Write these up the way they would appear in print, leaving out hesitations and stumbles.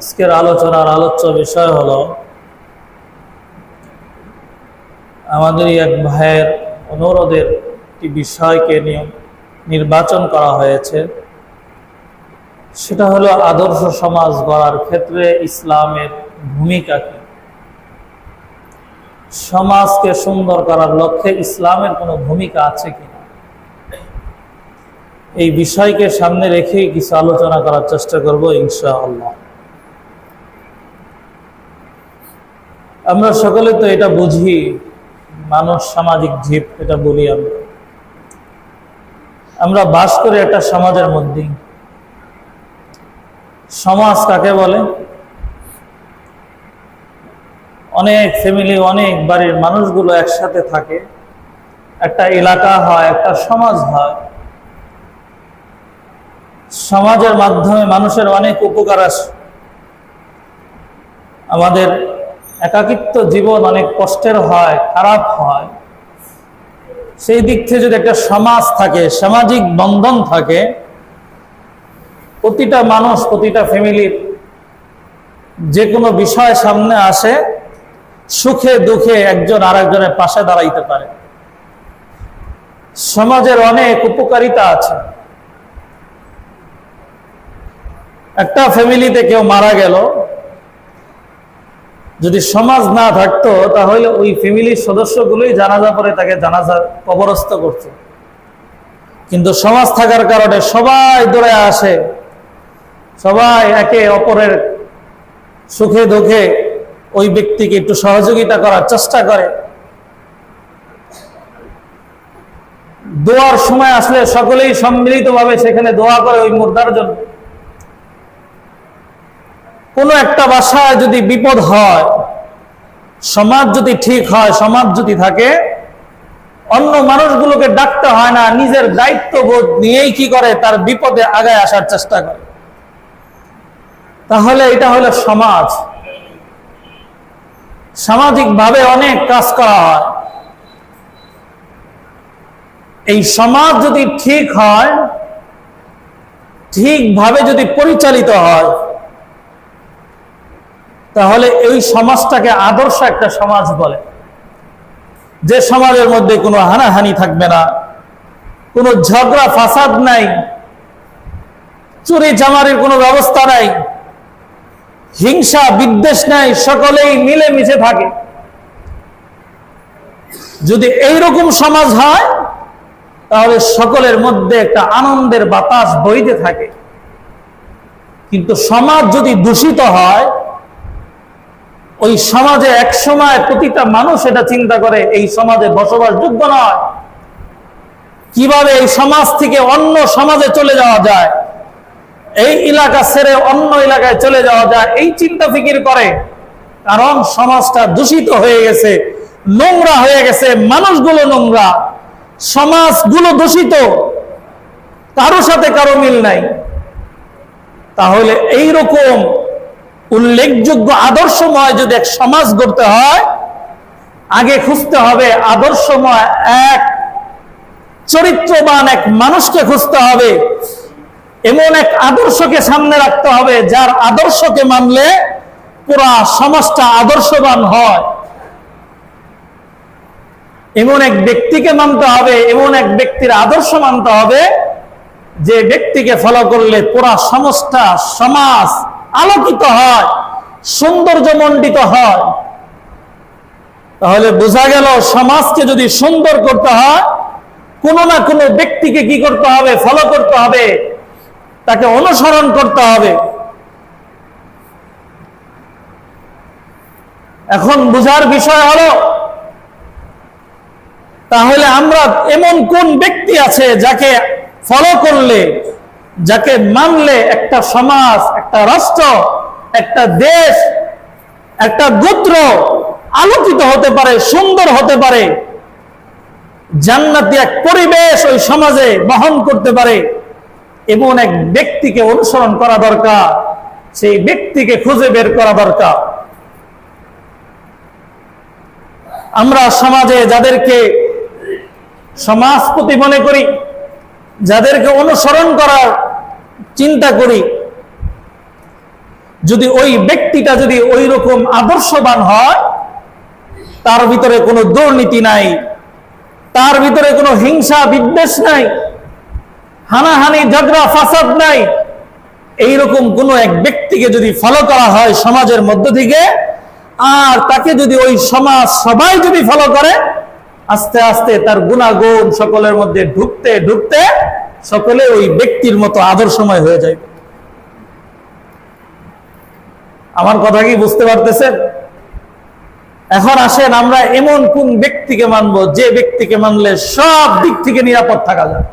আজকের আলোচনার আলোচ্য বিষয় হলো আমাদের এক ভাইয়ের অনুরোধের একটি বিষয়কে নিয়ে নির্বাচন করা হয়েছে। সেটা হলো আদর্শ সমাজ গড়ার ক্ষেত্রে ইসলামের ভূমিকা কি, সমাজকে সুন্দর করার লক্ষ্যে ইসলামের কোনো ভূমিকা আছে কিনা, এই বিষয়কে সামনে রেখেই কিছু আলোচনা করার চেষ্টা করব ইনশাআল্লাহ। আমরা সকলে তো এটা বুঝি, মানুষ সামাজিক জীব, এটা বলি আমরা বাস করি একটা সমাজের মধ্যে। সমাজ কাকে বলে? অনেক ফ্যামিলি, অনেক বাড়ির মানুষগুলো একসাথে থাকে, একটা এলাকা হয়, একটা সমাজ হয়। সমাজের মাধ্যমে মানুষের অনেক উপকার আসে। আমাদের একাকিত্ব জীবন অনেক কষ্টের হয়, খারাপ হয়। সেই দিক থেকে যদি একটা সমাজ থাকে, সামাজিক বন্ধন থাকে, প্রতিটা মানুষ, প্রতিটা ফ্যামিলির যে কোনো বিষয় সামনে আসে, সুখে দুঃখে একজন আরেকজনের পাশে দাঁড়াইতে পারে। সমাজের অনেক উপকারিতা আছে। একটা ফ্যামিলিতে কেউ মারা গেল, যদি সমাজ না থাকতো তাহলে ওই ফ্যামিলির সদস্যগুলোই জানাজা পরে তাকে জানাজা কবরস্থ করত। কিন্তু সমাজ থাকার কারণে সবাই দৌড়ে আসে, সবাই একে অপরের সুখে দুঃখে ওই ব্যক্তিকে একটু সহযোগিতা করার চেষ্টা করে। দোয়ার সময় আসলে সকলেই সম্মিলিতভাবে সেখানে দোয়া করে ওই মুর্দার জন্য। কোনো একটা বাসায় যদি বিপদ হয়, সমাজ যদি ঠিক হয়, সমাজ যদি থাকে, অন্য মানুষগুলোকে ডাকতে হয় না, নিজের দায়িত্ববোধ নিয়েই কি করে, তার বিপদে আগায় আসার চেষ্টা করে। তাহলে এটা হলো সমাজ। সামাজিকভাবে অনেক কাজ করা হয়। এই সমাজ যদি ঠিক হয়, ঠিকভাবে যদি পরিচালিত হয়, তাহলে এই সমাজটাকে আদর্শ একটা সমাজ বলে। যে সমাজের মধ্যে কোনো হানাহানি থাকবে না, কোনো ঝগড়া ফাসাদ নাই, চুরি চামারির কোনো ব্যবস্থা নাই, হিংসা বিদ্বেষ নাই, সকলেই মিলেমিশে থাকে। যদি এইরকম সমাজ হয় তাহলে সকলের মধ্যে একটা আনন্দের বাতাস বইতে থাকে। কিন্তু সমাজ যদি দূষিত হয়, ওই সমাজে একসময় প্রতিটা মানুষ এটা চিন্তা করে এই সমাজে বসবাসযোগ্য নয়, কিভাবে এই সমাজ থেকে অন্য সমাজে চলে যাওয়া যায়, এই এলাকা ছেড়ে অন্য এলাকায় চলে যাওয়া যায়, এই চিন্তা ফিকির করে। কারণ সমাজটা দূষিত হয়ে গেছে, নোংরা হয়ে গেছে, মানুষগুলো নোংরা, সমাজগুলো দূষিত, কারো সাথে কারো মিল নাই। তাহলে এইরকম উল্লেখযোগ্য আদর্শময় যদি এক সমাজ গড়তে হয়, আগে খুঁজতে হবে আদর্শময় এক চরিত্রবান এক মানুষকে খুঁজতে হবে। এমন এক আদর্শকে সামনে রাখতে হবে যার আদর্শকে মানলে পুরা সমাজটা আদর্শবান হয়। এমন এক ব্যক্তিকে মানতে হবে, এমন এক ব্যক্তির আদর্শ মানতে হবে যে ব্যক্তিকে ফলো করলে পুরা সমাজটা, সমাজ আলোকিত হয়, সৌন্দর্যমণ্ডিত হয়। তাহলে বোঝা গেল সমাজকে যদি সুন্দর করতে হয়, কোনো না কোনো ব্যক্তিকে কি করতে হবে? ফলো করতে হবে, তাকে অনুসরণ করতে হবে। এখন বোঝার বিষয় হলো, তাহলে আমরা এমন কোন ব্যক্তি আছে যাকে ফলো করলে, যাকে মানলে একটা সমাজ, একটা রাষ্ট্র, একটা দেশ, একটা গোত্র আলোকিত হতে পারে, সুন্দর হতে পারে, জান্নাতি এক পরিবেশ ওই সমাজে বহন করতে পারে। এমন এক ব্যক্তিকে অনুসরণ করা দরকার, সেই ব্যক্তিকে খুঁজে বের করা দরকার। আমরা সমাজে যাদেরকে সমাজপতি মনে করি, যাদেরকে অনুসরণ করার চিন্তা করি, যদি ওই ব্যক্তিটা যদি ওই রকম আদর্শবান হয়, তার ভিতরে কোনো দুর্নীতি নাই, তার ভিতরে কোনো হিংসা বিদ্বেষ নাই, হানাহানি ঝগড়া ফাসাদ নাই, এইরকম কোনো এক ব্যক্তিকে যদি ফলো করা হয় সমাজের মধ্য থেকে, আর তাকে যদি ওই সমাজ সবাই যদি ফলো করে, আস্তে আস্তে তার গুণাগুণ সকলের মধ্যে ঢুকতে ঢুকতে সকলে ওই ব্যক্তির মতো আদর্শময় হয়ে যায়। আমার কথা কি বুঝতে পারতেছেন? এখন আসেন আমরা এমন কোন ব্যক্তিকে মানব যে ব্যক্তিকে মানলে সব দিক থেকে নিরাপদ থাকা যায়।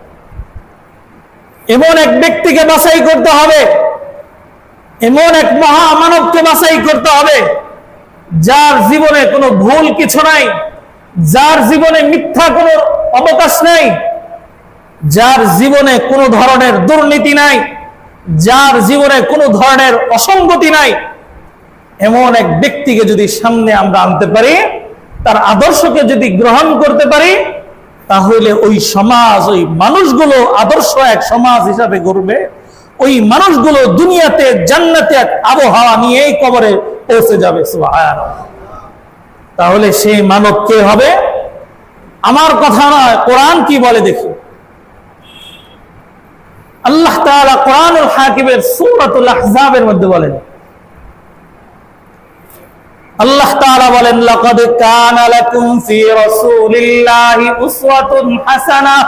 এমন এক ব্যক্তিকে বাছাই করতে হবে, এমন এক মহামানবকে বাছাই করতে হবে যার জীবনে কোনো ভুল কিছু নাই, যার জীবনে মিথ্যা কোনো অবকাশ নাই, যার জীবনে কোনো ধরনের দুর্নীতি নাই, যার জীবনে কোনো ধরনের অসঙ্গতি নাই। এমন এক ব্যক্তিকে যদি সামনে আমরা আনতে পারি, তার আদর্শকে যদি গ্রহণ করতে পারি, তাহলে ওই সমাজ, ওই মানুষগুলো আদর্শ এক সমাজ হিসাবে গড়বে। ওই মানুষগুলো দুনিয়াতে জান্নাতে এক আবহাওয়া নিয়েই কবরে পৌঁছে যাবে। সুবহানাল্লাহ। তাহলে সেই মানব কে হবে? আমার কথা নয়, কোরআন কি বলে দেখি। আল্লাহ তাআলা কোরআনুল হাকিমের সূরাতুল আহজাবের মধ্যে বলেন, আল্লাহ তাআলা বলেন, লাকাদ কানা লাকুম ফি রাসূলিল্লাহি উসওয়াতুন হাসানাহ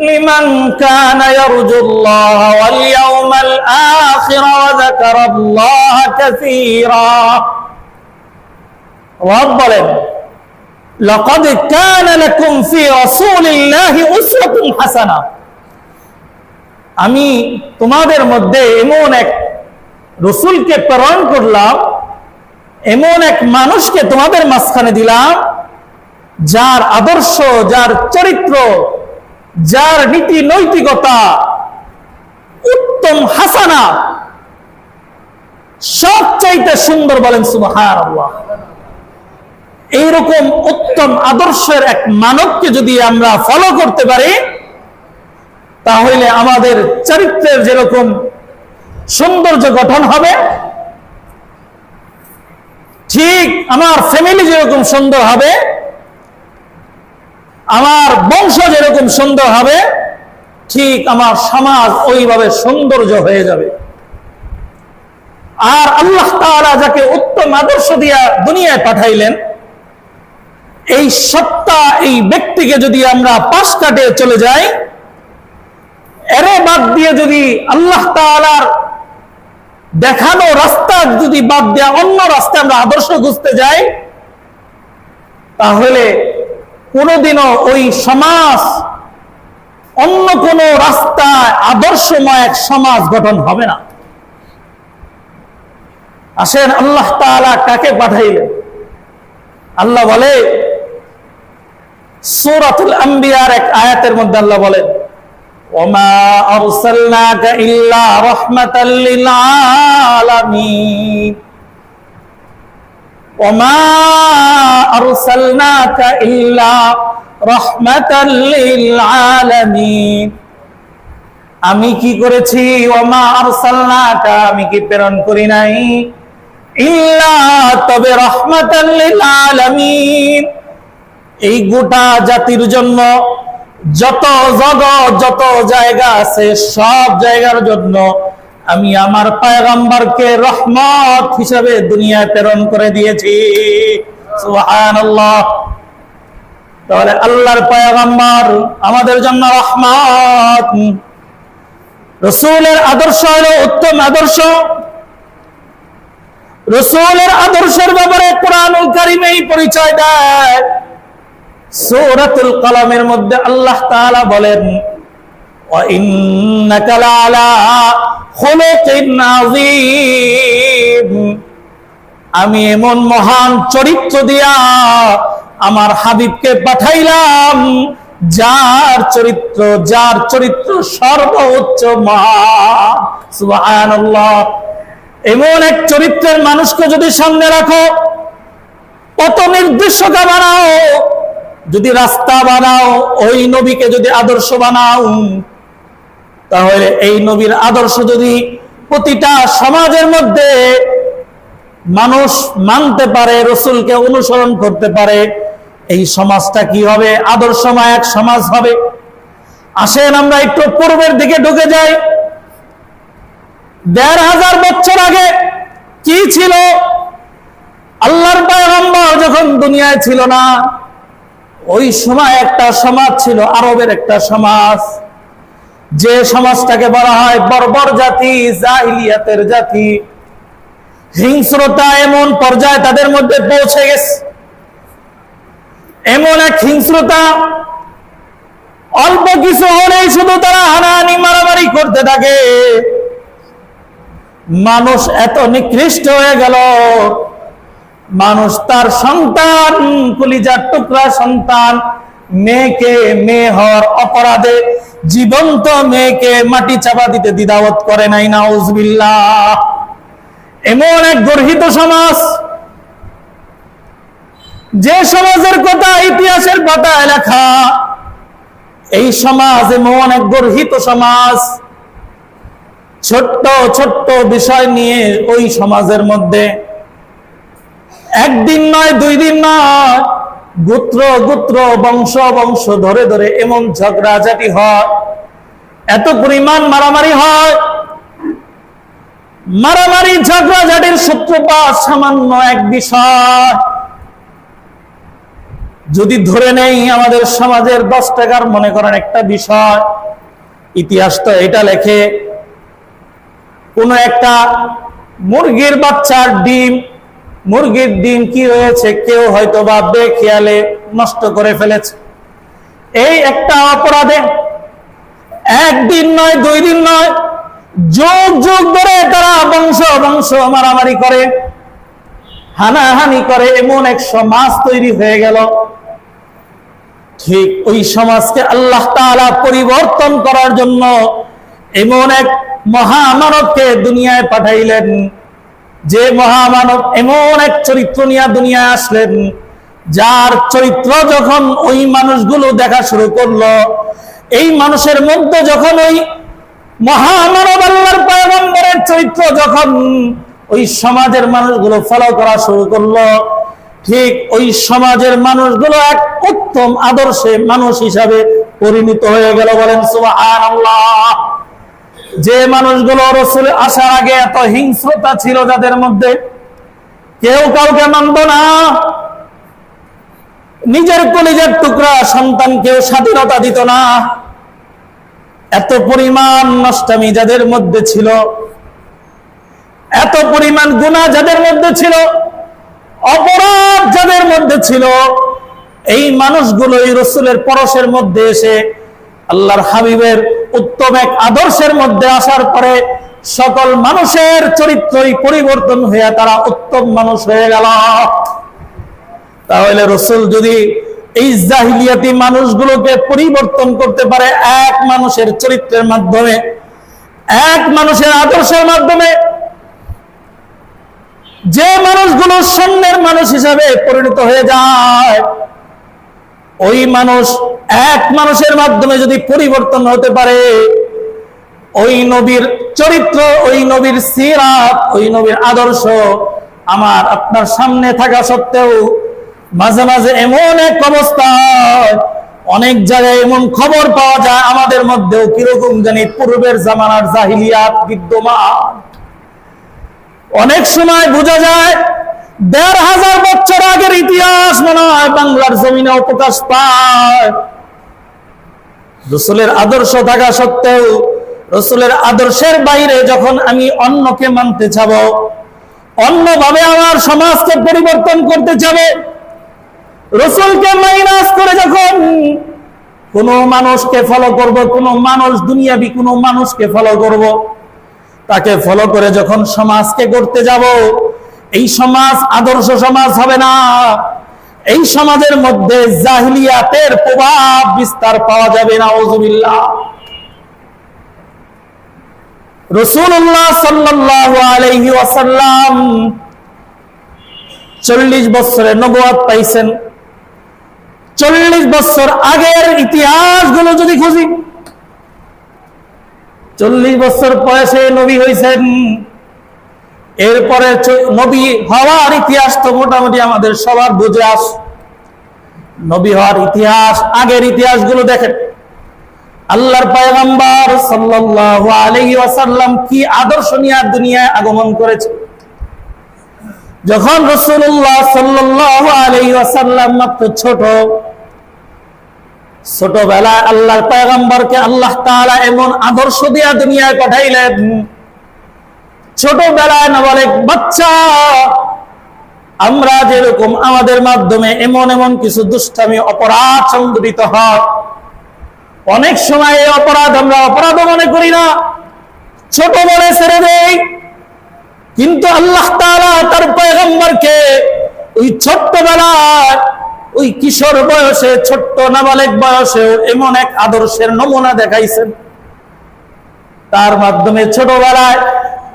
লিমান কানা ইয়ারজুল্লাহ ওয়াল ইয়াওমাল আখির ওয়া যাকারাল্লাহা কাসীরা। রব বলেন, লাকাদ কানা লাকুম ফি রাসূলিল্লাহি উসওয়াতুন হাসানাহ, আমি তোমাদের মধ্যে এমন এক রাসূলকে প্রেরণ করলাম, এমন এক মানুষকে তোমাদের মাঝখানে দিলাম যার আদর্শ, যার চরিত্র, যার নীতি নৈতিকতা উত্তম হাসানা, সবচাইতে সুন্দর। বলেন সুবহানাল্লাহ। এইরকম উত্তম আদর্শের এক মানবকে যদি আমরা ফলো করতে পারি, তাহলে আমাদের চরিত্রের যেরকম সৌন্দর্য গঠন হবে, ঠিক আমার ফ্যামিলি যেরকম সুন্দর হবে, আমার বংশ যেরকম সুন্দর হবে, ঠিক আমার সমাজ ওইভাবে সৌন্দর্য হয়ে যাবে। আর আল্লাহ তাআলা যাকে উত্তম আদর্শ দিয়া দুনিয়ায় পাঠাইলেন, এই সত্তা, এই ব্যক্তিকে যদি আমরা পাশ কাটে চলে যাই, এরে বাদ দিয়ে যদি আল্লাহ তাআলার দেখানো রাস্তা যদি বাদ দেয়া অন্য রাস্তায় আমরা আদর্শ খুঁজতে যাই, তাহলে কোনোদিনও ওই সমাজ অন্য কোনো রাস্তায় আদর্শময় এক সমাজ গঠন হবে না। আসেন আল্লাহ তাআলা কাকে পাঠাইলেন? আল্লাহ বলে সূরাতুল আম্বিয়ার এক আয়াতের মধ্যে আল্লাহ বলেন, ওমা আরসালনাকা ইল্লা রাহমাতাল লিল আলামিন, ওমা আরসালনাকা ইল্লা রাহমাতাল লিল আলামিন। আমি কি করেছি? ওমা আরসালনাকা, আমি কি প্রেরণ করি নাই, ইল্লা, তবে রাহমাতাল লিল আলামিন, এই গোটা জাতির জন্য, যত জগৎ, যত জায়গা আছে সব জায়গার জন্য আমি আমার পয়গম্বরকে রহমত হিসেবে দুনিয়ায় প্রেরণ করে দিয়েছি। সুবহানাল্লাহ। তাহলে আল্লাহর পয়গম্বর আমাদের জন্য রহমত। রাসূলের আদর্শ হলো উত্তম আদর্শ। রাসূলের আদর্শের ব্যাপারে কোরআনুল কারীম এই পরিচয় দেয়। সূরাতুল কলমের মধ্যে আল্লাহ তাআলা বলেন, ওয়া ইন্নাকা লাআলা খুলুকিন আযীম, আমি এমন মহান চরিত্র দিয়া আমার হাবিবকে পাঠাইলাম যার চরিত্র সর্বোচ্চ মহান। সুবহানাল্লাহ। এমন এক চরিত্রের মানুষকে যদি সামনে রাখো, কত নির্দেশকা বানাও, যদি রাস্তা বানাও, ওই নবীকে যদি আদর্শ বানাও, তাহলে এই নবীর আদর্শ যদি প্রতিটা সমাজের মধ্যে মানুষ মানতে পারে, রসুলকে অনুসরণ করতে পারে, এই সমাজটা কি হবে? আদর্শময় এক সমাজ হবে। আসেন আমরা একটু পূর্বের দিকে ঢুকে যাই। ১৫০০ বছর আগে কি ছিল? আল্লাহর পয়গম্বর যখন দুনিয়ায় ছিল না, ওই সময় একটা সমাজ ছিল, আরবের একটা সমাজ, যে সমাজটাকে বলা হয় বর্বর জাতি, জাহিলিয়াতের জাতি। হিংস্রতা এমন পর্যায়ে তাদের মধ্যে পৌঁছে গেছে, এমন এক হিংস্রতা, অল্প কিছু হলেই শুধু তারা হানাহানি মারামারি করতে থাকে। মানুষ এত নিকৃষ্ট হয়ে গেল, মানুষ তার সন্তান, কলিজার টুকরা সন্তান মেয়েকে, মেয়ে হওয়ার অপরাধে জীবন্ত মেয়েকে মাটি চাপা দিতে দ্বিধাবোধ করে নাই। নাউজুবিল্লাহ। এমন এক গর্হিত সমাজ, যে সমাজের কথা ইতিহাসের পাতায় লেখা। এই সমাজ এমন এক গর্হিত সমাজ, ছোট্ট ছোট্ট বিষয় নিয়ে ওই সমাজের মধ্যে একদিন নয়, 2 দিন নয়, গোত্র গোত্র, বংশ বংশ ধরে ধরে এমন ঝগড়াঝাটি হয়, এত পরিমাণ মারামারি হয়। মারামারি ঝগড়াঝাটির সূত্রপাত সামান্য এক বিষয়। যদি ধরে নেই আমাদের সমাজের 10 টাকার মনে করেন একটা বিষয়, ইতিহাস তো এটা লেখে, কোন একটা মুরগির বাচ্চার ডিম, মুরগির ডিম কি হয়েছে, কেউ হয়তো বা বেখেয়ালে নষ্ট করে ফেলেছে। এই একটা অপরাধে একদিন নয়, 2 দিন নয়, যুগ যুগ ধরে তারা বংশ বংশ মারামারি করে, হানাহানি করে, এমন এক সমাজ তৈরি হয়ে গেল। ঠিক ওই সমাজকে আল্লাহ তাআলা পরিবর্তন করার জন্য এমন এক মহামানবকে দুনিয়ায় পাঠাইলেন, যে মহামানব এমন এক চরিত্র নিয়ে দুনিয়ায় আসলেন, যার চরিত্র যখন ওই মানুষগুলো দেখা শুরু করলো, এই মানুষের মধ্যে যখন ওই মহামানব আল্লাহর পয়গম্বরের চরিত্র যখন ওই সমাজের মানুষগুলো ফলো করা শুরু করলো, ঠিক ওই সমাজের মানুষগুলো এক উত্তম আদর্শে মানুষ হিসাবে পরিণত হয়ে গেল। বলেন সুবহানাল্লাহ। যে মানুষগুলো রাসূল আসার আগে এত হিংস্রতা ছিল, যাদের মধ্যে কেউ কাউকে মানত না, নিজের কলিজার টুকরা সন্তানকেও স্বাধীনতা দিত না, এত পরিমাণ নষ্টামি যাদের মধ্যে ছিল, এত পরিমাণ গুনাহ যাদের মধ্যে ছিল, অপরাধ যাদের মধ্যে ছিল, এই মানুষগুলোই রাসূলের পরশের মধ্যে এসে আল্লাহর হাবিবের উত্তম এক আদর্শের মধ্যে আসার পরে সকল মানুষের চরিত্রই পরিবর্তন হয়ে তারা উত্তম মানুষ হয়ে গেল। তাহলে রাসূল যদি এই জাহিলিয়াতি মানুষগুলোকে পরিবর্তন করতে পারে এক মানুষের চরিত্রের মাধ্যমে, এক মানুষের আদর্শের মাধ্যমে, যে মানুষগুলো সামনের মানুষ হিসাবে পরিণত হয়ে যায়, ওই মানুষ এক মানুষের মাধ্যমে যদি পরিবর্তন হতে পারে, ওই নবীর চরিত্র, ওই নবীর সিরাত, ওই নবীর আদর্শ আমার আপনার সামনে থাকা সত্ত্বেও মাঝে মাঝে এমন এক অবস্থা, অনেক জায়গায় এমন খবর পাওয়া যায় আমাদের মধ্যেও কিরকম জানি পূর্বের জামানার জাহিলিয়াত বিদ্যমান। অনেক সময় বোঝা যায় ১৫০০ বছর আগের ইতিহাস মনে হয় বাংলার জমিনে প্রকাশ পায়। রাসূলের আদর্শ থাকা সত্ত্বেও, রাসূলের আদর্শের বাইরে যখন আমি অন্যকে মানতে যাব, অন্যভাবে আমার সমাজকে পরিবর্তন করতে যাবে, রাসূলকে মাইনাস করে যখন কোন মানুষকে ফলো করব, কোন মানুষ দুনিয়াবি কোন মানুষকে ফলো করব, তাকে ফলো করে যখন সমাজকে গড়তে যাব, এই সমাজ আদর্শ সমাজ হবে না। এই সমাজের মধ্যে জাহিলিয়াতের প্রভাব বিস্তার পাওয়া যাবে। নাউজুবিল্লাহ। রাসূলুল্লাহ সাল্লাল্লাহু আলাইহি ওয়াসাল্লাম 40 বছরের নবুয়ত পাইছেন। 40 বছর আগের ইতিহাসগুলো যদি খুঁজি, 40 বছর বয়সে নবী হয়েছেন। এরপরে নবী হওয়ার ইতিহাস তো মোটামুটি আমাদের সবার বুঝে আস। নবী হওয়ার ইতিহাস, আগের ইতিহাসগুলো দেখেন। আল্লাহর পয়গম্বর সাল্লাল্লাহু আলাইহি ওয়াসাল্লাম কি আদর্শ নিয়ে দুনিয়ায় আগমন করেছে। যখন রাসূলুল্লাহ সাল্লাল্লাহু আলাইহি ওয়াসাল্লাম মাত্র ছোটবেলায় আল্লাহর পয়গম্বরকে আল্লাহ তাআলা এমন আদর্শ দিয়ে দুনিয়ায় পাঠাইলেন। ছোটবেলায় নাবালেগ বাচ্চা আমরা যেরকম আমাদের মাধ্যমে এমন এমন কিছু দুষ্টামি অপরাধ সংঘটিত হয়, অনেক সময় এই অপরাধ আমরা অপরাধ মনে করি না, ছোট বলে ছেড়ে দেই। কিন্তু আল্লাহ তাআলা তার পয়গম্বরকে ওই ছোট্টবেলায়, ওই কিশোর বয়সে, ছোট্ট নাবালেগ বয়সে এমন এক আদর্শের নমুনা দেখাইছেন। তার মাধ্যমে ছোটবেলায়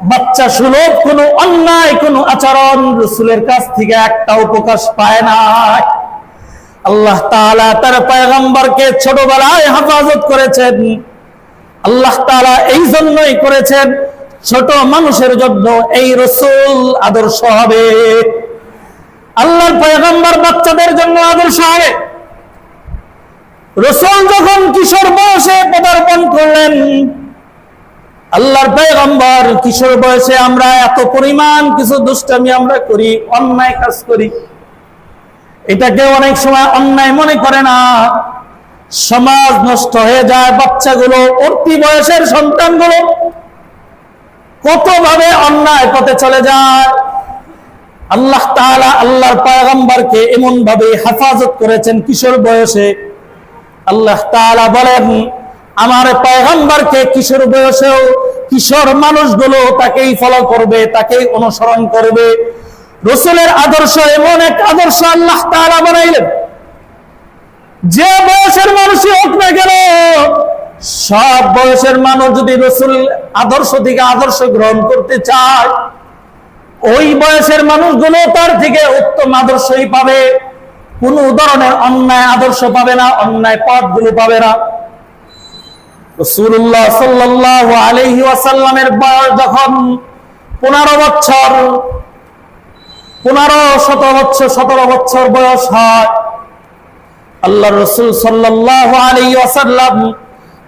বাচ্চা সুলভ কোন অন্যায় কোন আচরণ রাসূলের কাছ থেকে একটাও প্রকাশ পায় না। আল্লাহ তাআলা তার পয়গম্বরকে ছোটবেলায় হেফাজত করেছেন। আল্লাহ তাআলা এই জন্যই করেছেন, ছোট মানুষের জন্য এই রাসূল আদর্শ হবে। আল্লাহর পয়গম্বর বাচ্চাদের জন্য আদর্শ হবে। রাসূল যখন কিশোর বয়সে পদার্পণ করলেন, আল্লাহর পয়গম্বর কিশোর বয়সে আমরা এত পরিমাণ কিছু দুষ্টামি আমরা করি, অন্যায় কাজ করি, এটাকে অনেক সময় অন্যায় মনে করে না। সমাজ নষ্ট হয়ে যায়। বাচ্চাগুলো, অতি বয়সের সন্তানগুলো কতভাবে অন্যায় পথে চলে যায়। আল্লাহ তাআলা আল্লাহর পয়গম্বরকে এমন ভাবে হেফাজত করেছেন কিশোর বয়সে। আল্লাহ তাআলা বলেন, আমার পয়গম্বরকে কিশোর বয়সেও কিশোর মানুষগুলো তাকেই ফলো করবে, তাকেই অনুসরণ করবে। রাসূলের আদর্শ এমন এক আদর্শ আল্লাহ তাআলা বানাইলেন, যে বয়সের মানুষই হোক না কেন, সব বয়সের মানুষ যদি রাসূল আদর্শ থেকে আদর্শ গ্রহণ করতে চায়, ওই বয়সের মানুষগুলো তার থেকে উত্তম আদর্শই পাবে। কোন ধরনের অন্যায় আদর্শ পাবে না, অন্যায় পথগুলো পাবে না। রাসূলুল্লাহ সাল্লাল্লাহু আলাইহি ওয়াসাল্লামের বয়স যখন 17 বছর, 17 বছর বয়স হয়, আল্লাহর রাসূল সাল্লাল্লাহু আলাইহি ওয়াসাল্লাম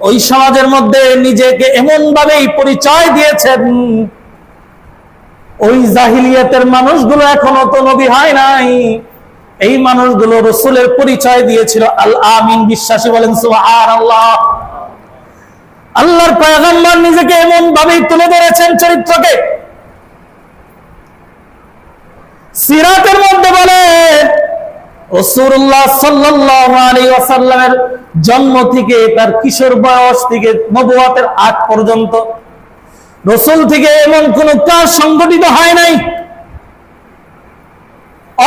ওই সমাজের মধ্যে নিজেকে এমন ভাবেই পরিচয় দিয়েছেন, ওই জাহিলিয়াতের মানুষগুলো এখনো তো নবী হয় নাই, এই মানুষগুলো রাসূলের পরিচয় দিয়েছিল আল আমিন, বিশ্বাসী। বলেন সুবহানাল্লাহ। আল্লাহর পয়গম্বর নিজেকে এমন ভাবেই তুলে ধরেছেন চরিত্রকে। সিরাতের মধ্যে বলে রাসূলুল্লাহ সাল্লাল্লাহু আলাইহি ওয়াসাল্লামের জন্ম থেকে তার কিশোর বয়স থেকে নবুয়তের আগ পর্যন্ত রাসূল থেকে এমন কোন কাজ সংগঠিত হয় নাই,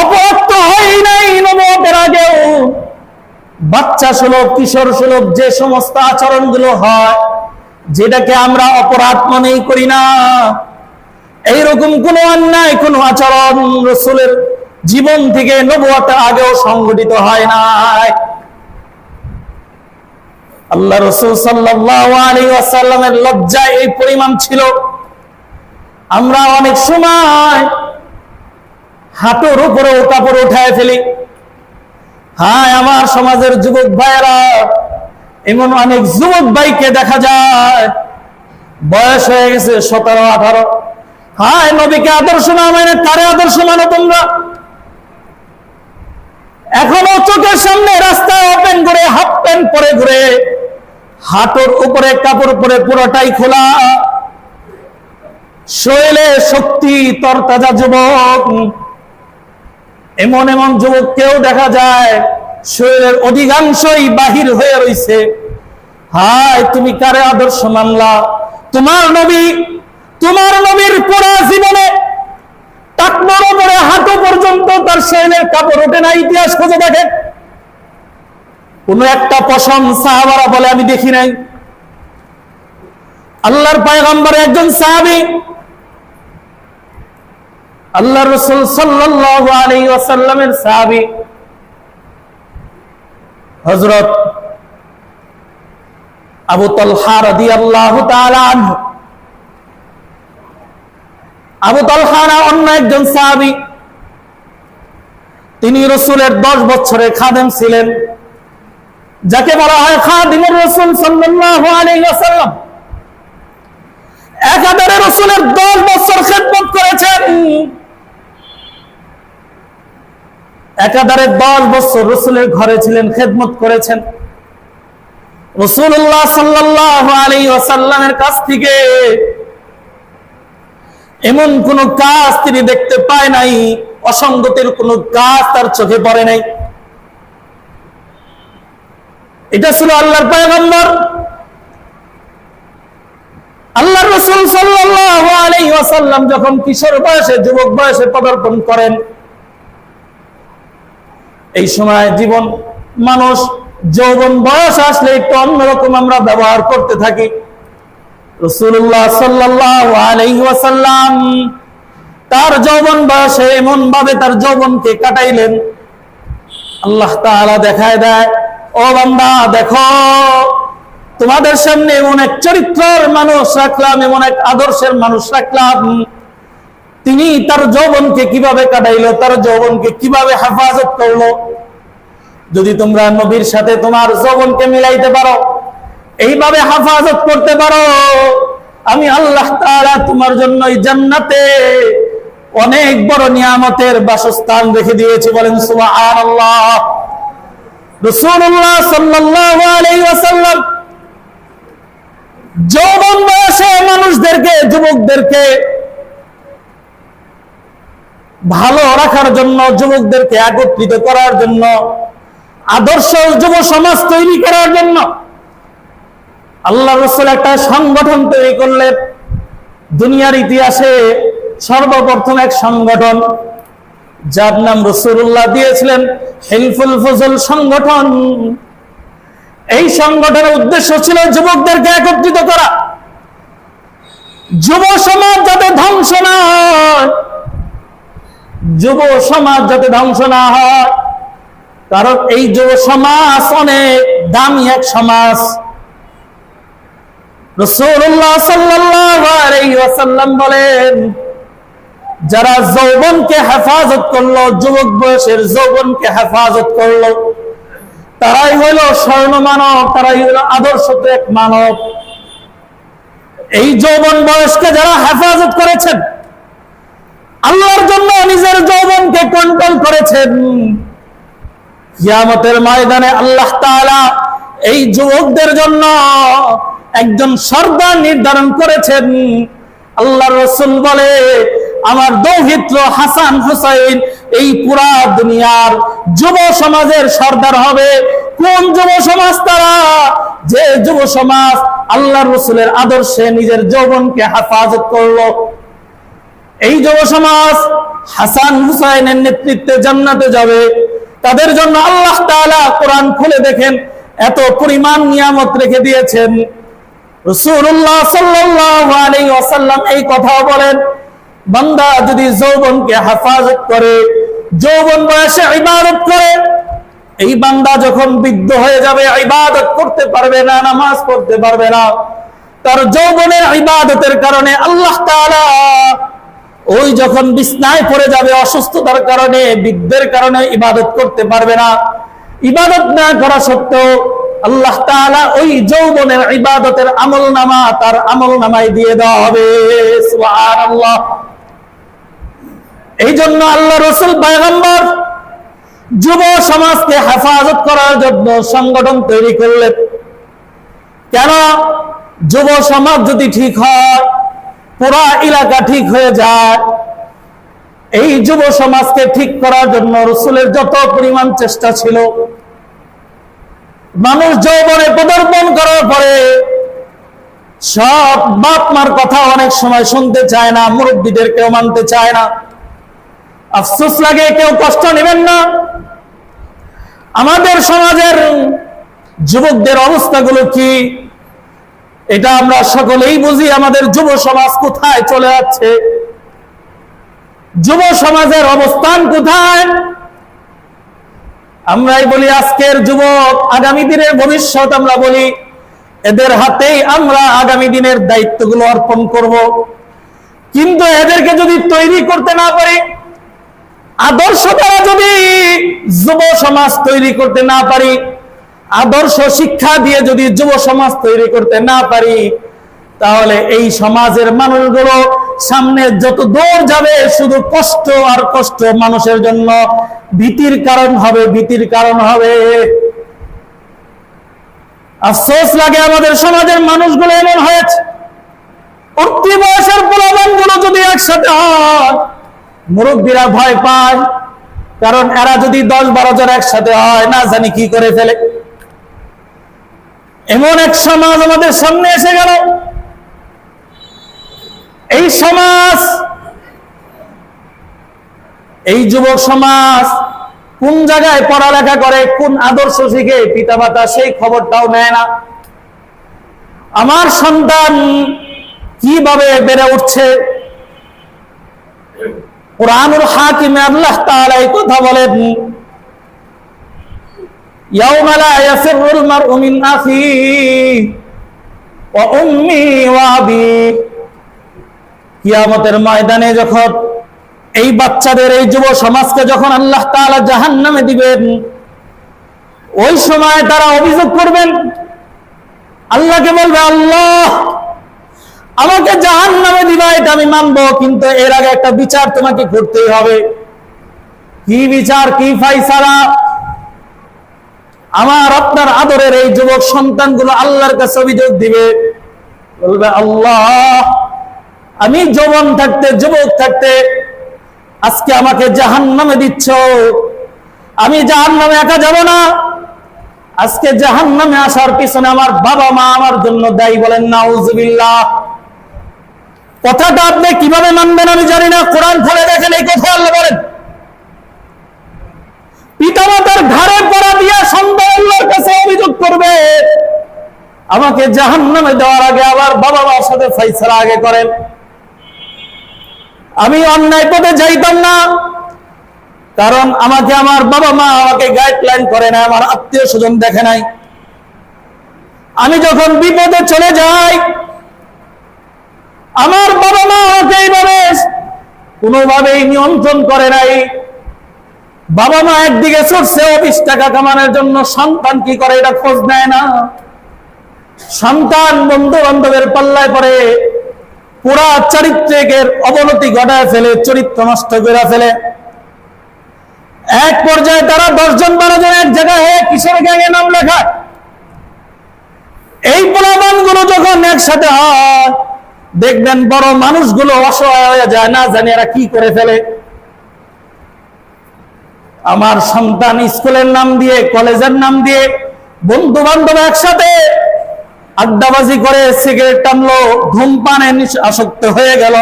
অপরাধ তো হয় নাই। নবুয়তের আগেও বাচ্চা সুলভ, কিশোর সুলভ যে সমস্ত আচরণগুলো হয়, যেটাকে আমরা অপরাধ মনেই করি না, এইরকম কোন অন্যায় কোন আচরণ রাসূলের জীবন থেকে নবুয়তের আগেও সংগঠিত হয় নাই। আল্লাহ রাসূল সাল্লাল্লাহু আলাইহি ওয়াসাল্লামের লজ্জা এই পরিমাণ ছিল, আমরা অনেক সময় হাঁটুর উপরে কাপড় উঠায় ফেলি। হ্যাঁ, আমার সমাজের যুবক ভাইয়েরা, এমন অনেক যুবক ভাইকে দেখা যায় বয়স হয়ে গেছে 17-18। হ্যাঁ, নবীকে আদর্শ না মানে কারে আদর্শ মানো তোমরা? এখনো চোখের সামনে রাস্তায় ওপেন করে হাফ প্যান্ট পরে ঘুরে, হাঁটুর উপরে কাপড় পরে পুরোটাই খোলা, শরীরে শক্তি তরতাজা যুবক। এমন এমন যুবককেও দেখা যায় শরীরের অধিকাংশই বাহির হয়ে রয়েছে। হায়, তুমি কারে আদর্শ মানলা? তোমার নবীর পুরা জীবনে টাকনোর উপরে হাঁটু পর্যন্ত তার শরীরের কাপড় ওঠে না। ইতিহাস খুঁজে দেখেন, কোন একটা পশম সাহাবারা বলে আমি দেখি নাই। আল্লাহর পয়গম্বর একজন সাহাবী, আল্লাহ রাসূল সাল্লাল্লাহু আলাইহি ওয়াসাল্লামের সাহাবী হযরত আবু তালহা রাদিয়াল্লাহু তাআলা আনহু। আবু তালহা অন্য একজন সাহাবী, তিনি রাসূলের 10 বছরের খাদেম ছিলেন, যাকে বলা হয় খাদিমুর রাসূল সাল্লাল্লাহু আলাইহি ওয়াসাল্লাম। একাধারে রাসূলের 10 বছর খেদমত করেছেন, একাধারে 10 বছর রাসূলের ঘরে ছিলেন, খেদমত করেছেন। রাসূলুল্লাহ সাল্লাল্লাহু আলাইহি ওয়াসাল্লামের কাছ থেকে এমন কোন কাজ তিনি দেখতে পায় নাই, অসঙ্গতির কোন কাজ তার চোখে পড়ে নাই। এটা ছিল আল্লাহর পয়গম্বর। আল্লাহর রাসূল সাল্লাল্লাহু আলাইহি ওয়াসাল্লাম যখন কিশোর বয়সে, যুবক বয়সে পদার্পণ করেন, এই সময় জীবন মানুষ যৌবন বয়স আসলে একটু অন্যরকম আমরা ব্যবহার করতে থাকি। রাসূলুল্লাহ সাল্লাল্লাহু আলাইহি ওয়াসাল্লাম তার যৌবন বয়সে এমন ভাবে তার যৌবনকে কাটাইলেন, আল্লাহ তাআলা দেখায় দেয়, ও বান্দা দেখো, তোমাদের সামনে এমন এক চরিত্রের মানুষ রাখলাম, এমন এক আদর্শের মানুষ রাখলাম, তিনি তার যৌবনকে কিভাবে কাটাইলো, তার যৌবনকে কিভাবে হেফাজত করলো। যদি তোমরা নবীর সাথে তোমার যৌবনকে মিলাইতে পারো, এইভাবে হেফাজত করতে পারো, আমি আল্লাহ তাআলা তোমার জন্য এই জান্নাতে অনেক বড় নিয়ামতের বাসস্থান রেখে দিয়েছি। বলেন সুবহানাল্লাহ। রাসূলুল্লাহ সাল্লাল্লাহু আলাইহি ওয়াসাল্লাম যৌবন বয়সে মানুষদেরকে, যুবকদেরকে ভালো রাখার জন্য, যুবকদেরকে একত্রিত করার জন্য, আদর্শ যুব সমাজ তৈরি করার জন্য আল্লাহ রাসূল একটা সংগঠন তৈরি করলেন। দুনিয়ার ইতিহাসে সর্বপ্রথম এক সংগঠন, যার নাম রাসূলুল্লাহ দিয়েছিলেন হিলফুল ফজল সংগঠন। এই সংগঠনের উদ্দেশ্য ছিল যুবকদেরকে একত্রিত করা, যুব সমাজ যাতে ধ্বংস না হয়, যুব সমাজ যাতে ধ্বংস না হয়, কারণ এই যুব সমাজ অনেক দামি এক সমাজ। রাসূলুল্লাহ সাল্লাল্লাহু আলাইহি ওয়াসাল্লাম বলেন, যারা যৌবনকে হেফাজত করলো, যুবক বয়সের যৌবনকে হেফাজত করলো, তারাই হলো স্বর্ণ মানব, তারাই হলো আদর্শ এক মানব। এই যৌবন বয়সকে যারা হেফাজত করেছেন, আল্লাহর জন্য নিজের যৌবনকে কন্ট্রোল করেছেন, কিয়ামতের ময়দানে আল্লাহ তাআলা এই যুবকদের জন্য একজন সর্দার নির্ধারণ করেছেন। আল্লাহর রাসূল বলে, আমার দৌহিত্র হাসান হুসাইন এই পুরা দুনিয়ার যুব সমাজের সর্দার হবে। কোন যুব সমাজ? তারা যে যুব সমাজ আল্লাহর রাসূলের আদর্শে নিজের যৌবনকে হেফাজত করলো। এই যুব সমাজ হাসান হুসাইনের নেতৃত্বে জান্নাতে যাবে। তাদের জন্য আল্লাহ তাআলা কোরআন খুলে দেখেন এত পরিমাণ নিয়ামত রেখে দিয়েছেন। রাসূলুল্লাহ সাল্লাল্লাহু আলাইহি ওয়াসাল্লাম এই কথা বলেন, বান্দা যদি যৌবনকে হেফাজত করে, যৌবন বয়সে ইবাদত করে, এই বান্দা যখন বৃদ্ধ হয়ে যাবে ইবাদত করতে পারবে না, নামাজ পড়তে পারবে না। তার যৌবনের ইবাদতের কারণে আল্লাহ তাআলা ওই যখন বিছনায় পড়ে যাবে অসুস্থতার কারণে, বৃদ্ধের কারণে ইবাদত করতে পারবে না। ইবাদত না করা সত্ত্বেও আল্লাহ তাআলা ওই যৌবনের ইবাদতের আমলনামা তার আমলনামায় দিয়ে দেওয়া হবে। সুবহানাল্লাহ। এই জন্য আল্লাহ রাসূল পয়গম্বর যুব সমাজকে হেফাজত করার জন্য সংগঠন তৈরি করলেন। কেন? যুব সমাজ যদি ঠিক হয়, পুরা এলাকা ঠিক হয়ে যায়। এই যুব সমাজকে ঠিক করার জন্য রাসূলের যত পরিমাণ চেষ্টা ছিল, মানুষ যৌবনে পদার্পণ করার পরে সব বাপ মার কথা অনেক সময় শুনতে চায় না, মুরব্বীদের কেউ মানতে চায় না। আফসোস লাগে, কেউ কষ্ট নেবেন না। আমাদের সমাজের যুবকদের অবস্থাগুলো কি, এটা আমরা সকলেই বুঝি। আমাদের যুব সমাজ কোথায় চলে যাচ্ছে, যুব সমাজের অবস্থান কোথায়? আমরাই বলি আজকের যুবক, আগামী দিনের ভবিষ্যৎ। আমরা বলি এদের হাতেই আমরা আগামী দিনের দায়িত্বগুলো অর্পণ করব। কিন্তু এদেরকে যদি তৈরি করতে না পারি, আদর্শ দ্বারা যদি যুব সমাজ তৈরি করতে না পারি, আদর্শ শিক্ষা দিয়ে যদি যুব সমাজ তৈরি করতে না পারি, তাহলে এই সমাজের মানুষগুলো সামনে যত দূর যাবে শুধু কষ্ট আর কষ্ট মানুষের জন্য ভীতির কারণ হবে, ভীতির কারণ হবে। আফসোস লাগে আমাদের সমাজের মানুষগুলো এমন হয়েছে, উঠতি বয়সের পোলাপানগুলো যদি একসাথে হয়, মুরব্বীরা ভয় পায়, কারণ এরা যদি 10-12 জন একসাথে হয় না জানি কি করে ফেলে। এমন এক সমাজ আমাদের সামনে এসে গেল। এই সমাজ, এই যুবক সমাজ কোন জায়গায় পড়ালেখা করে, কোন আদর্শ শিখে পিতামাতা সেই খবরটাও নেয় না। আমার সন্তান কিভাবে বেড়ে উঠছে, কুরআনুল হাকিমে আল্লাহ তাআলা এই কথা বলেন, ইয়াউমা লা ইয়াফিরুল মারউ মিন আখিহি ওয়া উম্মিহি ওয়া আবিহি। কিয়ামতের ময়দানে যখন এই বাচ্চাদের, এই যুব সমাজকে যখন আল্লাহ তাআলা জাহান্নামে দিবেন, ওই সময় তারা অভিযোগ করবেন, আল্লাহকে বলবে, আল্লাহ আমাকে জাহান্নামে দিবা, এটা আমি মানবো, কিন্তু এর আগে একটা বিচার তোমাকে করতেই হবে। কি বিচার, কি ফায়সালা? আমার আপনার আদরের এই যুবক সন্তানগুলো আল্লাহর কাছে অভিযোগ দিবে, বলবে, আল্লাহ আমি যৌবন থাকতে, যুবক থাকতে আজকে আমাকে জাহান্নামে দিচ্ছ, আমি জাহান্নামে একা যাব না, আজকে জাহান্নামে আসার পিছনে আমার বাবা মা আমার জন্য দায়ী। বলেন নাউজুবিল্লাহ। কথাটা আপনি কিভাবে মানবেন আমি জানি না, কোরআন খুলে দেখেন এই কথা আল্লাহ বলেন। পিতামাতার ঘাড়ে পড়া দিয়ে সন্তান আল্লাহর কাছে অভিযোগ করবে, আমাকে জাহান্নামে দেওয়ার আগে আবার বাবা মার সাথে ফয়সালা আগে করেন। আমি অন্যায় পথে যাইতাম না, কারণ আমাকে আমার বাবা মা আমাকে গাইডলাইন করে না, আমার আত্মীয় স্বজন দেখে নাই। আমি যখন বিপদে চলে যাই, আমার বাবা মা আমাকে এইভাবে কোনোভাবেই নিয়ন্ত্রণ করে নাই। বাবা মা একদিকে ছুটছে 20 টাকা কামানোর জন্য, সন্তান কি করে এটা খোঁজ নেয় না। সন্তান বন্ধু বান্ধবের পাল্লায় পড়ে পুরা চরিত্রের অবনতি ঘটায় ফেলে, চরিত্র নষ্ট করে ফেলে। এক পর্যায়ে তারা 10 জন 12 জন এক জায়গায় হয়ে কিশোর গ্যাংয়ে নাম লেখায়। এই পোলাপানগুলো যখন একসাথে হয়, দেখবেন বড় মানুষগুলো অসহায় হয়ে যায়, না জানি এরা কি করে ফেলে। আমার সন্তান স্কুলের নাম দিয়ে, কলেজের নাম দিয়ে বন্ধু বান্ধব একসাথে আড্ডাবাজি করে, সিগারেট টানলো, ধূমপানে আসক্ত হয়ে গেল।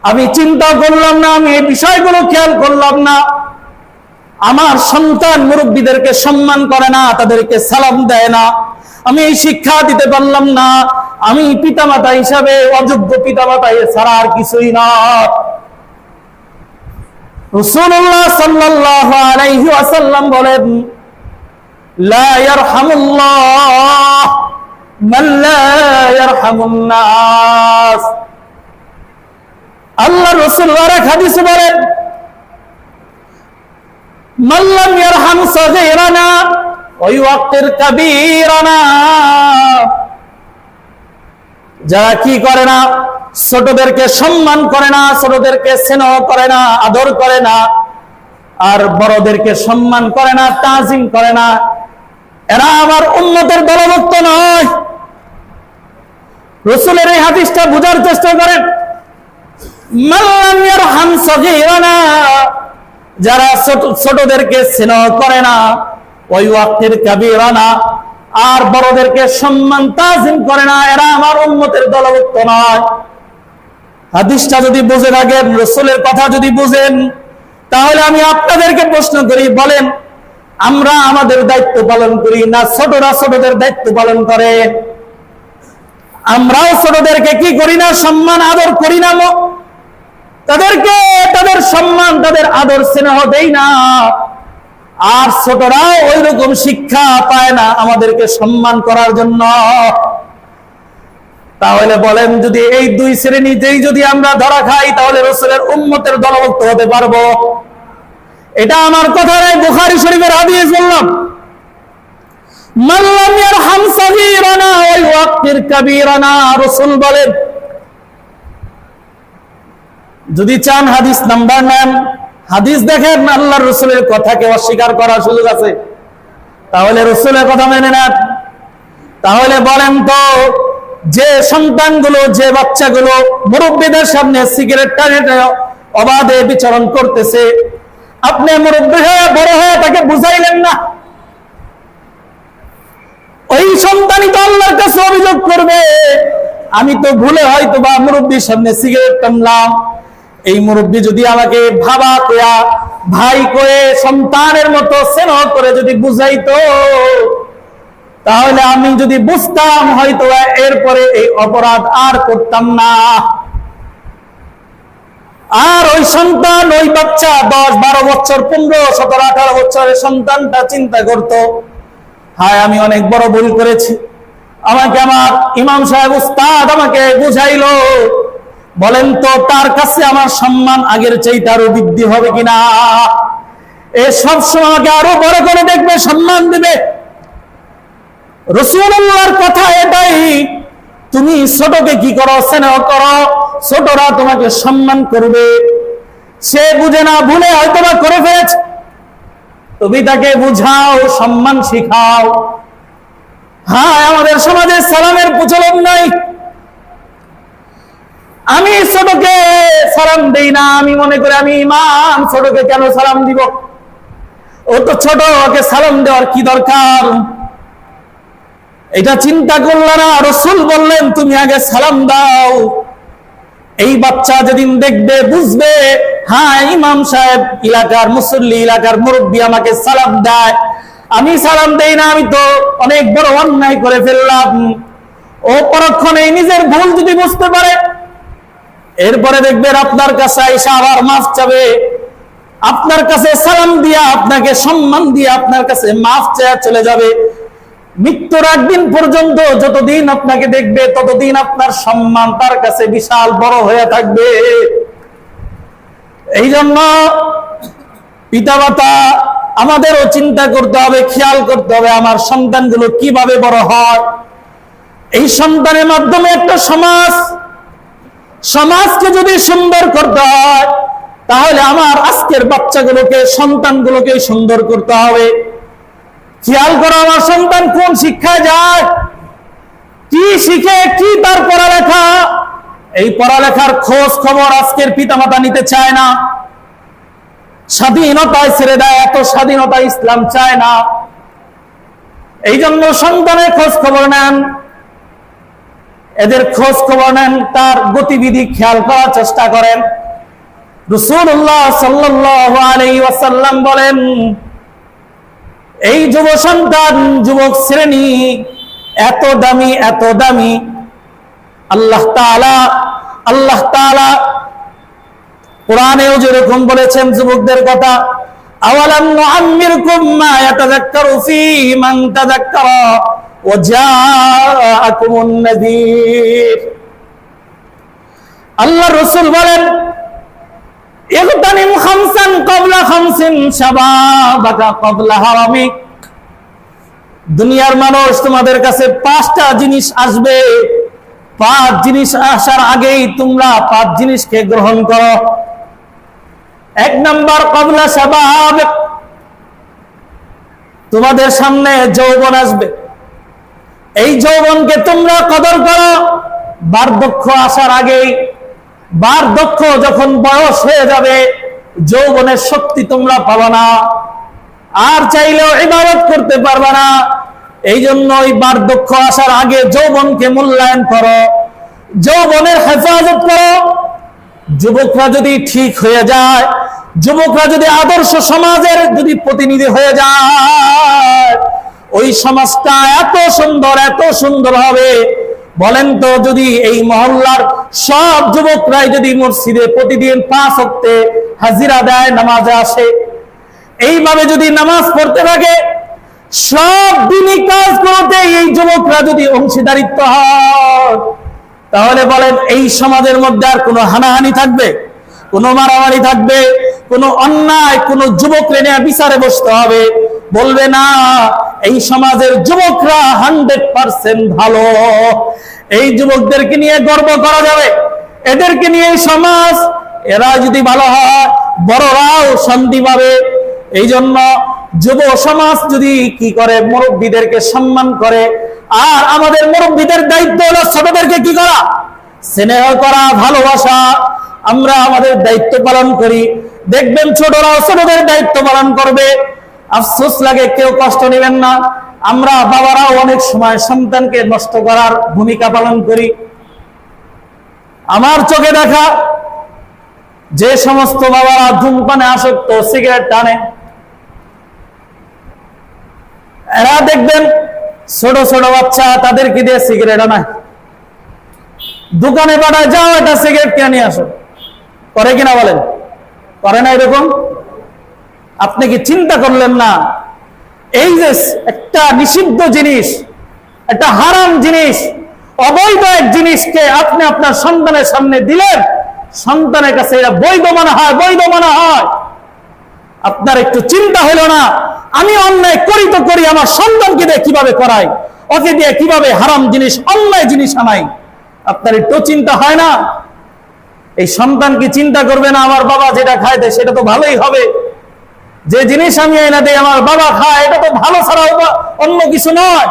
আমি চিন্তা করলাম না, আমি এই বিষয়গুলো খেয়াল করলাম না। আমার সন্তান মুরব্বীদেরকে সম্মান করে না, তাদেরকে সালাম দেয় না, আমি এই শিক্ষা দিতে পারলাম না। আমি পিতামাতা হিসাবে অযোগ্য পিতামাতা ছাড়া আর কিছুই না। রাসূলুল্লাহ সাল্লাল্লাহু আলাইহি ওয়াসাল্লাম বলেন, লা ইয়ারহামুল্লাহ মান লা ইয়ারহামুন নাস। আল্লাহ রাসূল আরেক হাদিসে বলেন, মান লাম ইয়ারহাম সাগীরানা ওয়া ইউক্কির কাবীরানা। যারা কি করে না, ছোটদেরকে সম্মান করে না, ছোটদেরকে স্নেহ করে না, আদর করে না, আর বড়দেরকে সম্মান করে না, তাজিম করে না, এরা আমার উম্মতের দলভুক্ত নয়। রাসূলের এই হাদিসটা বোঝার চেষ্টা করেন। মান লাম ইয়ারহাম সাগীরানা, যারা ছোটদেরকে স্নেহ করে না, ওয়া ইউক্কির কাবীরানা, আর বড়দেরকে সম্মান তাজিম করে না, এরা আমার উম্মতের দলভুক্ত নয়। হাদিসটা যদি বুঝে থাকেন, রাসূলের কথা যদি বুঝেন, তাহলে আমি আপনাদেরকে প্রশ্ন করি, বলেন আমরা আমাদের দায়িত্ব পালন করি না ছোটরা ছোটদের দায়িত্ব পালন করে? আমরাও ছোটদেরকে কি করি না, সম্মান আদর করি না? তাদেরকে তাদের সম্মান, তাদের আদর স্নেহ দেই না? আর ছোটরাও ওই রকম শিক্ষা পায় না আমাদেরকে সম্মান করার জন্য। তাহলে বলেন, যদি এই দুই শ্রেণীতেই যদি আমরা ধরা খাই, তাহলে রাসূলের উম্মতের দলভুক্ত হতে পারবো? এটা আমার কথা নয়, বুখারী শরীফের হাদিস বললাম। মান লাম ইয়ারহাম সাগীরানা ওয়া ইউক্কির কাবীরানা, রাসূল বলেন। যদি চান হাদিস নাম্বার নেন, হাদিস দেখেন, আল্লাহর রাসূলের কথাকে অস্বীকার করার সুযোগ আছে? তাহলে রাসূলের কথা মেনে নেন। তাহলে বলেন তো, যে সন্তানগুলো, যে বাচ্চাগুলো মুরব্বীদের সামনে সিগারেট টানে অবাধে বিচরণ করতেছে, আপনি মুরব্বী হয়ে বড় হয়ে তাকে বুঝাইলেন না? ওই সন্তানই তো আল্লাহর কাছে অভিযোগ করবে, আমি তো ভুলে হয়তো বা মুরব্বীর সামনে সিগারেট টানলাম। এই মুরব্বী যদি আমাকে ভাবা কয়া, ভাই কয়ে, সন্তানের মতো স্নেহ করে যদি বুঝাইতো, তাহলে আমি যদি বুঝতাম, হয়তো এরপরে এই অপরাধ আর করতাম না। আর ওই সন্তান, ওই বাচ্চা 10-12 বছর, 15-17-18 বছরের সন্তানটা চিন্তা করত, হায় আমি অনেক বড় ভুল করেছি, আমাকে আমার ইমাম সাহেব উস্তাদ আমাকে বুঝাইলো। বলেন তো, তার কাছে আমার সম্মান আগের চাইতে আরো বৃদ্ধি হবে কিনা? এ সবসময় আমাকে আরো বড় করে দেখবে, সম্মান দিবে। রাসূলুল্লাহর কথা এটাই, তুমি ছোটকে কি করো? স্নেহ করো, ছোটরা তোমাকে সম্মান করবে। সে বুঝে না, ভুলে হয়তো বা করে ফেলেছে, তুমি তাকে বুঝাও, সম্মান শিখাও। হ্যাঁ, আমাদের সমাজে সালামের প্রচলন নাই। আমি ছোটকে সালাম দেই না, আমি মনে করি আমি ইমাম, ছোটকে কেন সালাম দিব? ও তো ছোট, ওকে সালাম দেওয়ার কি দরকার? এটা চিন্তা করলা না? রাসূল বললেন, তুমি আগে সালাম দাও। এই বাচ্চা যেদিন দেখবে, বুঝবে, হ্যাঁ ইমাম সাহেব, এলাকার মুসল্লি, এলাকার মুরব্বী আমাকে সালাম দেয়, আমি সালাম দেই না, আমি তো অনেক বড় অন্যায় করে ফেললাম। ও পরক্ষণে নিজের ভুল যদি বুঝতে পারে, এরপরে দেখবেন আপনার কাছে এসে আবার মাফ চাবে, আপনার কাছে সালাম দিয়া, আপনাকে সম্মান দিয়ে আপনার কাছে মাফ চেয়ে চলে যাবে। মৃত্যুর একদিন পর্যন্ত যতদিন আপনাকে দেখবে, ততদিন আপনার সম্মান তার কাছে বিশাল বড় হয়ে থাকবে। এই জন্য পিতামাতা আমাদেরও চিন্তা করতে হবে, খেয়াল করতে হবে, আমার সন্তানগুলো কিভাবে বড় হয়। এই সন্তানের মাধ্যমে একটা সমাজকে যদি সুন্দর করতে হয়, তাহলে আমার আজকের বাচ্চাগুলোকে, সন্তানগুলোকে সুন্দর করতে হবে। খেয়াল করো, আমার সন্তান কোন শিক্ষায় যায়, কি শিখে, কি তার পড়ালেখা। এই পড়ালেখার খোঁজ খবর আজকের পিতামাতা নিতে চায় না। স্বাধীনতায় ছেড়ে দেয়, এত স্বাধীনতা ইসলাম চায় না। এই জন্য সন্তানের খোঁজ খবর নেন, এদের খোঁজ খবর নেন, তার গতিবিধি খেয়াল করার চেষ্টা করেন। রাসূলুল্লাহ সাল্লাল্লাহু আলাইহি ওয়াসাল্লাম বলেন, এই যুব সন্তান, যুবক শ্রেণী এত দামি, এত দামি। আল্লাহ তাআলা কোরআনেও যেরকম বলেছেন যুবকদের কথা, আওয়ালাম নুআম্মিরকুম মা ইয়াতাযাক্কারু ফীহি মান তাযাক্কারা ওয়া জাআকুমুন নাযীর। আল্লাহ রাসূল বলেন, ইগতানিম খামসান ক্বাবলা খামসিন শাবাবাকা ক্বাবলা হারামিক। দুনিয়ার মানুষ তোমাদের কাছে 5টা জিনিস আসবে, 5 জিনিস আসার আগেই তোমরা 5 জিনিসকে গ্রহণ করো। 1 নাম্বার ক্বাবলা শাবাব, তোমাদের সামনে যৌবন আসবে, এই যৌবনকে তোমরা কদর করো। বার্ধক্য আসার আগেই, বার্ধক্য যখন বয়স হয়ে যাবে, যৌবনের শক্তি তোমরা পাবে না, আর চাইলেও ইবাদত করতে পারবে না। এই জন্য ওই বার্ধক্য আসার আগে যৌবনকে মূল্যায়ন করো, যৌবনের হেফাজত করো। যুবকরা যদি ঠিক হয়ে যায়, যুবকরা যদি আদর্শ সমাজের যদি প্রতিনিধি হয়ে যায়, ওই সমাজটা এত সুন্দর, এত সুন্দর হবে। বলেন তো, যদি এই মহল্লার সব যুবকরাই যদি মসজিদে প্রতিদিন 5 ওয়াক্তে হাজিরা দেয়, নামাজে আসে, এইভাবে যদি নামাজ পড়তে থাকে, সব দিনই কাজগুলোতে এই যুবকরা যদি অংশীদারিত্ব হয়, তাহলে বলেন এই সমাজের মধ্যে আর কোনো হানাহানি থাকবে, কোনো মারামারি থাকবে, কোনো অন্যায় কোনো যুবকরা নিয়ে বিচারে বসতে হবে? বলবে না। এই সমাজের যুবকরা 100% ভালো, এই যুবকদেরকে নিয়ে গর্ব করা যাবে, এদেরকে নিয়ে সমাজ, এরা যদি ভালো হয় বড়রাও শান্তি পাবে। এই জন্য যুব সমাজ যদি কি করে, মুরব্বীদেরকে সম্মান করে। আর আমাদের মুরব্বীদের দায়িত্ব হলো ছোটদেরকে কি করা, স্নেহ করা, ভালোবাসা। আমরা আমাদের দায়িত্ব পালন করি, দেখবেন ছোটরাও ছোটদের দায়িত্ব পালন করবে। আফসোস লাগে, কেউ কষ্ট নেবেন না, আমরা বাবারাও অনেক সময় সন্তানকে নষ্ট করার ভূমিকা পালন করি। আমার চোখে দেখা যে সমস্ত বাবারা ধূমপানে আসক্ত, সিগারেট টানে, এরা দেখবেন ছোট ছোট বাচ্চা, তাদেরকে দিয়ে সিগারেট আনায়, দোকানে পাঠায়, যাও এটা সিগারেট কিনে নিয়ে আসো। করে কিনা বলেন? করে না এরকম? আপনি কি চিন্তা করলেন না, এই যে একটা নিষিদ্ধ জিনিস, একটা হারাম জিনিস, অবৈধ এক জিনিসকে আপনি আপনার সন্তানের সামনে দিলেন, সন্তানের কাছে এটা বৈধ মনে হয়, বৈধ মনে হয়। আপনার একটু চিন্তা হলো না, আমি অন্যায় করি তো করি, আমার সন্তানকে দিয়ে কিভাবে করাই, ওকে দিয়ে কিভাবে হারাম জিনিস, অন্যায় জিনিস আনাই? আপনার একটু চিন্তা হয় না? এই সন্তান কি চিন্তা করবে না, আমার বাবা যেটা খায় দেয় সেটা তো ভালোই হবে, যে জিনিস আমি এনে দেই আমার বাবা খায়, এটা তো ভালো ছাড়া অন্য কিছু নয়।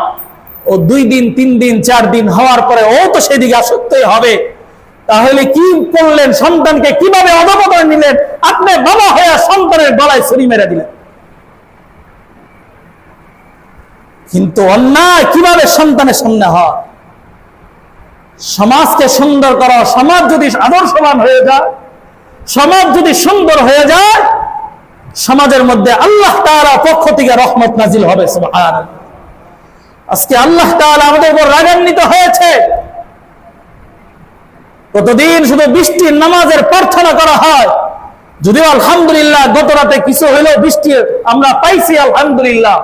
ও 2 দিন 3 দিন 4 দিন হওয়ার পরে ও তো সেদিকে আসক্তই হবে। তাহলে কি করলেন? সন্তানকে কিভাবে অধপতন নিলেন? আপনি বাবা হয়ে সন্তানের গলায় ছুরি মেরে দিলেন। কিন্তু অন্যায় কিভাবে সন্তানের সামনে হয়? সমাজকে সুন্দর করা, সমাজ যদি আদর্শবান হয়ে যায়, সমাজ যদি সুন্দর হয়ে যায়, সমাজের মধ্যে আল্লাহ তাআলার পক্ষ থেকে রহমত নাজিল হবে। সুবহানাল্লাহ। আজকে আল্লাহ তাআলা আমাদের উপর রাগান্বিত হয়েছে। কতদিন শুধু বৃষ্টির নামাজের প্রার্থনা করা হয়, যদিও আলহামদুলিল্লাহ গত রাতে কিছু হলেও বৃষ্টি আমরা পাইছি, আলহামদুলিল্লাহ।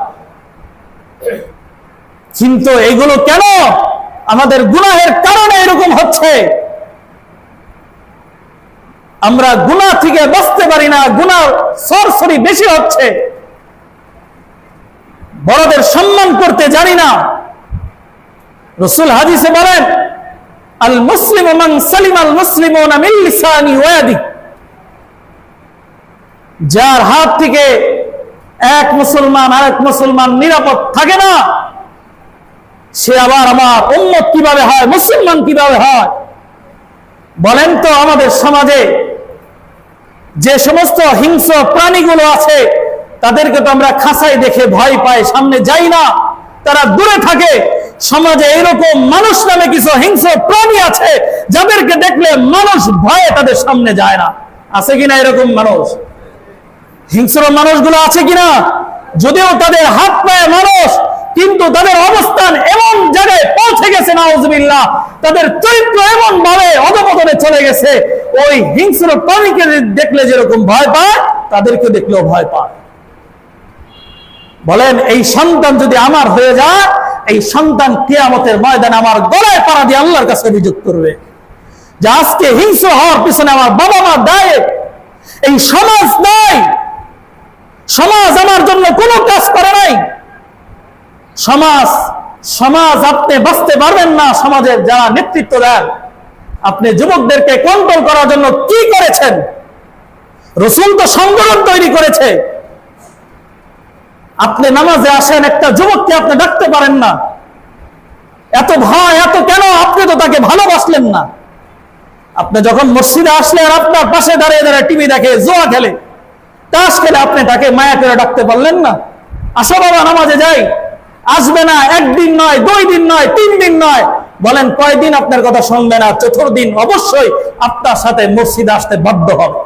কিন্তু এইগুলো কেন? আমাদের গুনাহের কারণে এরকম হচ্ছে। আমরা গুনাহ থেকে বাঁচতে পারি না, গুনাহ সরাসরি বেশি হচ্ছে। বড়দের সম্মান করতে জানি না। রাসূল হাদিসে বলেন, আল মুসলিমু মান সালিমা আল মুসলিমুনা মিন লিসানি ওয়া ইয়াদি। যার হাত থেকে এক মুসলমান আরেক মুসলমান নিরাপদ থাকে না, সে আবার আমার উম্মত কিভাবে হয়, মুসলমান কিভাবে হয়? বলেন তো, আমাদের সমাজে যে সমস্ত হিংস্র প্রাণীগুলো আছে, তাদেরকে তো আমরা খাঁচায় দেখে ভয় পাই, সামনে যাই না, তারা দূরে থাকে। সমাজে এরকম মানুষ নামে কিছু হিংস্র প্রাণী আছে, যাদেরকে দেখলে মানুষ ভয়ে তাদের সামনে যায় না। আছে কিনা এরকম মানুষ? হিংস্র মানুষগুলো আছে কিনা? যদিও তাদের হাত পায়ে মানুষ, কিন্তু তাদের অবস্থান এমন জায়গায় পৌঁছে গেছে, নাউজুবিল্লাহ, তাদের চরিত্র এমন ভাবে অধপতনে চলে গেছে, ওই হিংস্র প্রাণীকে দেখলে যেরকম ভয় পায়, তাদেরকে দেখলেও ভয় পায়। বলেন, এই সন্তান যদি আমার হয়ে যায়, এই সন্তান কিয়ামতের ময়দানে আমার গলায় পাড়া দিয়ে আল্লাহর কাছে অভিযোগ করবে যে আজকে হিংস্র হওয়ার পিছনে আমার বাবা মা দায়ী, এই সমাজ নাই, সমাজ আমার জন্য কোনো কাজ করে নাই। সমাজ আপনি বাঁচতে পারবেন না। সমাজের যারা নেতৃত্ব দেন, আপনি যুবকদেরকে কন্ট্রোল করার জন্য কি করেছেন? রাসূল তো সংগঠন তৈরি করেছে। আপনি নামাজে আসেন, একটা যুবককে আপনি ডাকতে পারেন না, এত ভয়, এত কেন? আপনি তো তাকে ভালোবাসলেন না। আপনি যখন মসজিদে আসলেন, আপনার পাশে দাঁড়িয়ে দাঁড়িয়ে টিভি দেখে, জুয়া খেলে, তাস খেলে, আপনি তাকে মায়া করে ডাকতে পারলেন না? আসো বাবা নামাজে যাই। আসবে না, 1 দিন নয়, 2 দিন নয়, 3 দিন নয়, বলেন কয়দিন আপনার কথা শুনবে না? 4 দিন অবশ্যই আপনার সাথে মসজিদে আসতে বাধ্য হবে।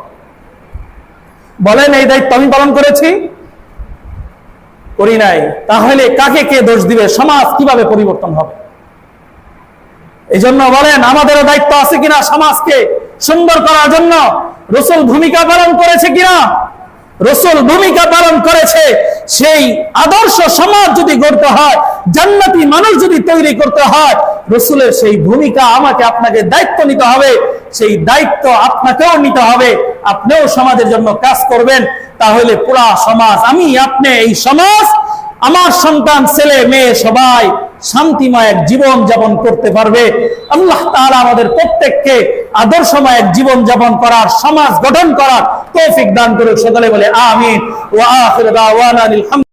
বলেন, এই দায়িত্ব আমি পালন করেছি? করি নাই। তাহলে কাকে কে দোষ দিবে? সমাজ কিভাবে পরিবর্তন হবে? এই জন্য বলেন, আমাদেরও দায়িত্ব আছে কিনা সমাজকে সুন্দর করার জন্য? রাসূল ভূমিকা পালন করেছে কিনা? রাসূল ভূমিকা পালন করেছে, সেই আদর্শ সমাজ যদি গড়তে হয়, জান্নাতি মানুষ যদি তৈরি করতে হয়, রাসূলের সেই ভূমিকা আমাকে আপনাকে দায়িত্ব নিতে হবে। সেই দায়িত্ব আপনাকেও নিতে হবে। আপনিও সমাজের জন্য কাজ করবেন, তাহলে পুরা সমাজ, আমি আপনি, এই সমাজ, আমার সন্তান, ছেলে মেয়ে সবাই শান্তিময় এক জীবন যাপন করতে পারবে। আল্লাহ তাআলা আমাদের প্রত্যেককে আদর্শময় এক জীবন যাপন করার, সমাজ গঠন করার তৌফিক দান করুক। সকলে বলে আমিন। ওয়া আখিরু দাওয়ানা আলহামদুলিল্লাহ।